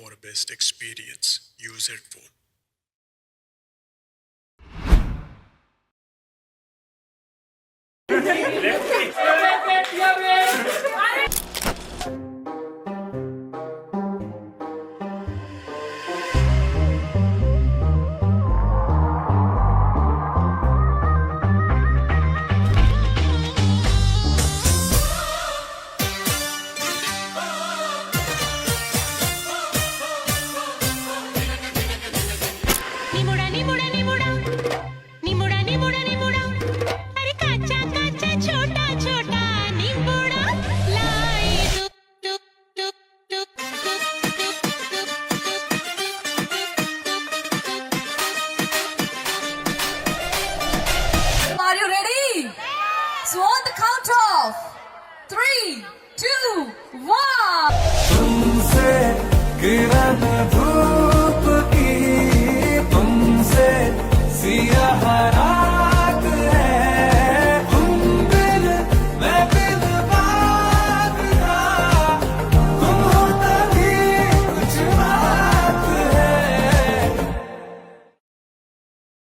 for a best experience, use headphone. నిముడా నిముడా నిముడా నిముడా నిముడా నిముడా అరే కాచా కాచా छोटा छोटा నిముడా లాయిదు టుక్ టుక్ టుక్ టుక్ Are you ready? So on the count of 3, 2, 1. तुमसे किरण